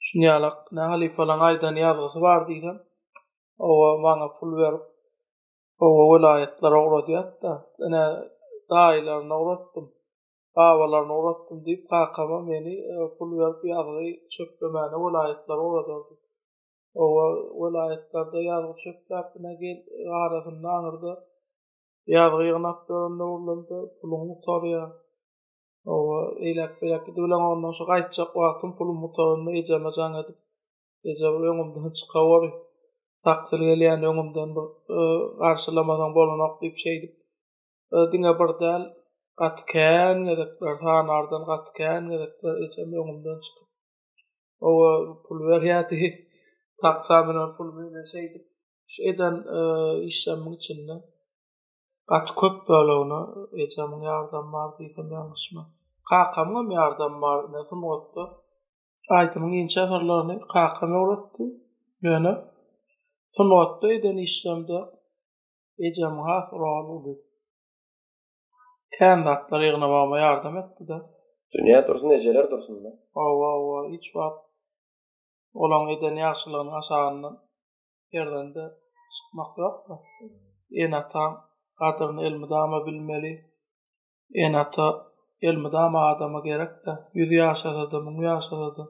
Şunýalak ne halifalan aýdan ýazgysy bar diýsem, owa maňa pul berip, owa welaýetler ogradýar-da, ene daýlaryna ogratdym, babalaryna ogratdym diýip kakama meni pul berip ýazgy çöplemäne welaýetler ogradýardy. Owa welaýetlerde ýazgy çöpläpine gel arasynda aňyrda ýazgy ýygnap döründe bolanda puluny tarýar. Owa eýlek bilen ondan şu gaýtjak wagtym pulumy tarynda ejeme jaň edip, ejeme öňümden çykawar. Takdir gelýän öňümden bir garşylamadan bolanok diýip şeýdip, diňe bir däl gatken edekler, hanardan gatken edekler ejeme öňümden çykyp. Owa pul berýärdi. Taksamyna pul berýär şeýdip, şu eden işlemiň içinde gat köp bölegini ejemiň ýardam bar diýsem ýalňyşmy. Kakamam ýardam bar, näsem boldy? Aýtymyň inçe sorlaryny kakam öwretdi. Ýöne sunwatda eden işlemde ejemiň has rol boldy. Kendatlar ýygnamama ýardam etdi-de. Dünýä dursun, ejeler dursun da. Owa, hiç wagt olan eden ýaşylygyny aşagyndan ýerdende çykmak ýokda. Enata gadyryny elmidama bilmeli. Enata elmidama adama gerek-de. 100 ýaşasada, 1000 ýaşasada.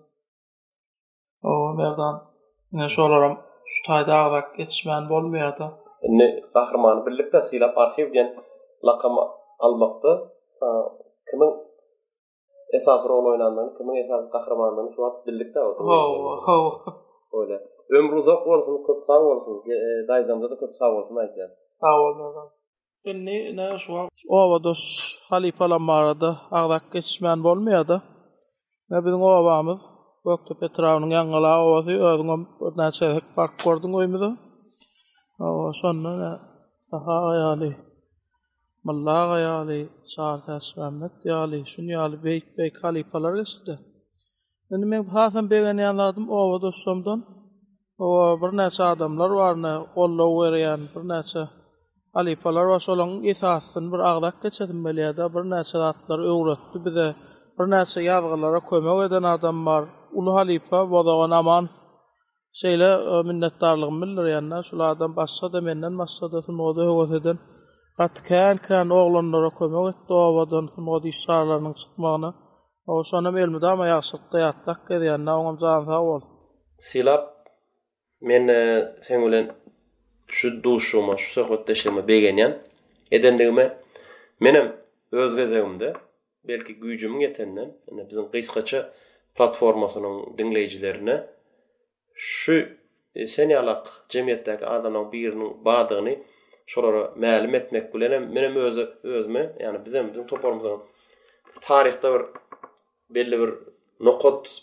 Owa merdan ne şolaram şu taýda agak geçmän bolmaýar-da. Ne gahrmany birlikde silap arxiv diýen lakam almakda kimin esas rol oynandygyny, kimin esas gahrmanlygyny şu wagt birlikde öyle. Ömrü uzak bolsun, köp sag bolsun, daýzamda da köp sag bolsun aýtýar. Sag bolmaýar. Ne şu owa dos halifalan barada agak geçmän bolmaýar-da. Ne biziň owamyz Göktepe etrawynyň ýangala owasy özüňe bir näçe park gördüň öýmüde. Owa şonda daha ýaly Mallaga ýaly, Şartaşgamet ýaly, şunu ýaly beýik halifalar geçdi. Indi men hasam begen ýanladym owa dostumdan. Owa bir näçe adamlar barny gollaw berýän bir näçe halifalar var, şolaryň esasyny bir agdak geçedim belýär-de, bir näçe zatlar öwretdi bize. Bir näçe ýazgylara kömek eden adam bar. Ulu halifa bodagan aman şeýle minnetdarlygymy bildirýänler. Şulardan başga da menden başga da şunu höwes eden gatken oglanlara kömek etdi owadan şunu işarlarynyň çykmagyna. O şonam elmidama ýaşykda ýatlak edýänler, oňam jan sag bol. Silap men sen bilen şu duşuma, şu söhbetleşime begenýän edendigime menem öz gezegimde belki güýjümiň ýetenden, biziň Gysgaça platformasynyň dinleýijilerine şu senýalak jemgyýetdäki adamlaryň biriniň badygyny şolara mälim etmek bilen menem özüme, ýani bizim toparymyzyň taryhda bir belli bir nokot,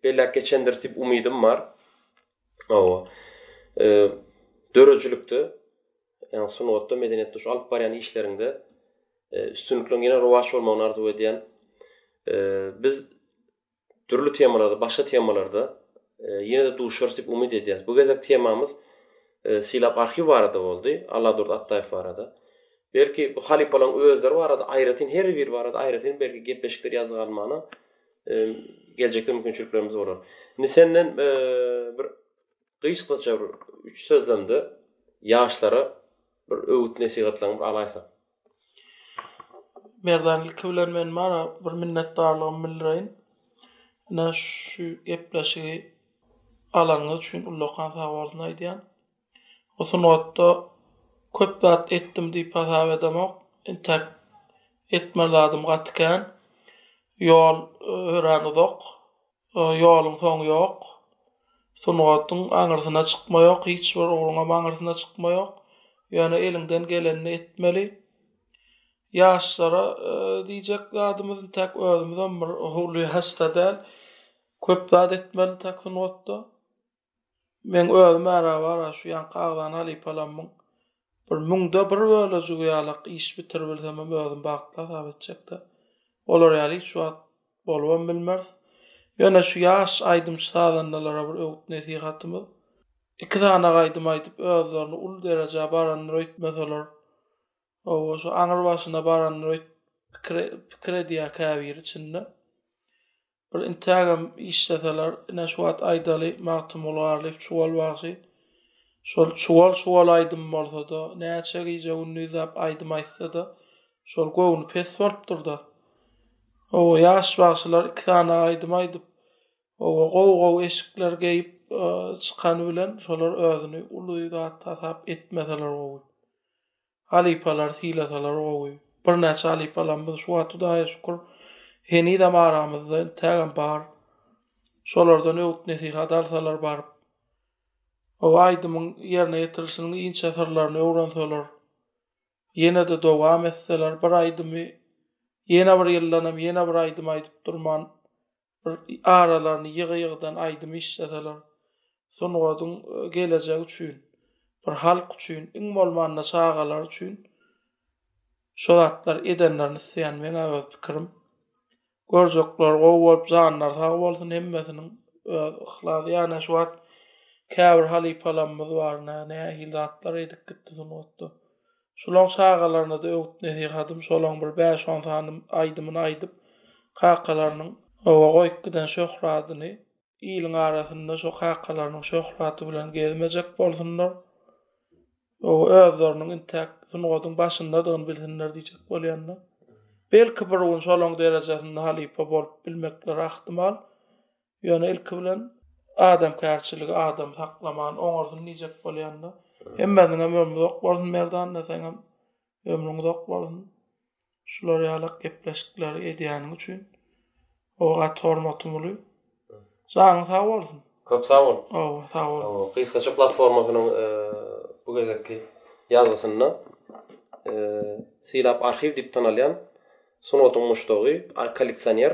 bellik geçendir diýip umydym bar. Owa dörejülükde, ýani sunwatda medeniýetde şu alyp barýan işlerinde üstünliklen ýene rowaç bolmagyny arzu edýän biz türlü temalarda, başga temalarda ýene de duşar diýip umyd edýäs. Bu gezek temamız silap arxiv barada boldy, Alladur Attaýew barada. Belki bu halifalan özleri barada, aýratyn her bir barada, aýratyn belki gepleşikler ýazgalmana geljekde mümkinçiliklerimiz bolar. Indi senden bir Gysgaça 3 sözlemde ýaşlara bir öwüt nesihatlaryň alaýsa. Merdanlyk bilen men mara bir minnetdarlygym bildireýin. Ana şu gepleşigi alaňyz üçin ullakan sag bolsun aýdýan. O sunwatda köp zat etdim diýip hasap edemek, entek etmerladım gatken, ýol ören uzak, ýoluň soňy ýok. Sunwatyň aňyrsyna çykmaýok, hiç bir ogluňa aňyrsyna çykmaýok. Ýani elinden geleni etmeli. Ýaşlara diýjek adymyz tek özümizden bir howly hastada köp zat etmeli tek sunwatda. Men özüme ara şu ýan kagdan halifalanmyň bir müňde bir bölejigi ýalyk iş bitirbilsem özüm bagtla sabetjekde. Olar ýaly şu wagt bolwan bilmez. Ýöne şu ýaş aýdymçylara bir öwüt nesihatymyz. Iki tane aýdym aýdyp özlerini ul derejä baranlar öýtmeseler, O şu aňyr başyna baranlar krediýa käbir içinde. Bir Instagram işleseler, neşwat aýdaly magtymlarly çuwal bagy. Şol çuwal aýdym bolsa-da, näçe gije ünlü zap aýdym aýtsa-da, şol gowy passworddur da. O ýaş bagşylar 2 tane aýdym aýdyp, o gowy eşikler geyip çykany bilen şolar özüni uly zat tasap etmeseler gowy. Halipalar hilasalar gowy. Bir näçe halipalarymyz şu wagtda şükür heni de maramyzda Instagram bar. Şolardan öwt nesihat alsalar bar. O aýdymyň ýerine ýetirilişiniň inçe sırlaryny öwrenseler, ýene de dowam etseler, bir aýdymy ýene bir ýyllanam, ýene bir aýdym aýdyp durman, bir aralaryny ýygy-ýygydan aýdym işleseler, sonuňadyň gelejegi üçin, bir halk üçin, iň bolmanda çağalar üçin şo zatlar edenlerini isleýän meňe öz pikirim. Görjekler gowy bolup janlar sag bolsun hemmesiniň ihlady ýa-ni şu wagt käbir halipalarymyz bar, näme hildatlar edip gitdi sonuňda. Şolaň çağalaryna da öwt nesihatym, şolaň bir 5-10 tane aýdymyny aýdyp, kakalarynyň owa goýup giden şöhratyny ýylyň arasynda şo kakalarynyň şöhraty bilen gezmejek bolsunlar. O özleriniň intak sonuňadyň başyndadygyny bilsinler diýjek bolýanlar. Belki bir gün şolaň derejesinde halipa bolup bilmekler ahtimal. Ýöne ilki bilen adam kärçiligi, adam saklaman, oňarsyny diýjek bolýanlar. Hemmesine ömrüm zok bolsun merdan da seňem ömrüň zok bolsun. Şular ýalak gepleşikler edýäniň üçin o gat hormatymly. Sağ sag bolsun. Köp sag bol. O, sag bol. O Kysgaça platformasynyň bu gezekki ýazysyna silap arxiv diýip tanalýan Sunotum muştogy, kolleksioner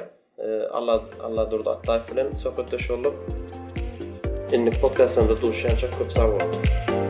Allah durda Ataýew bilen söhbetleşip indi podcastynda duşança köp sag bol.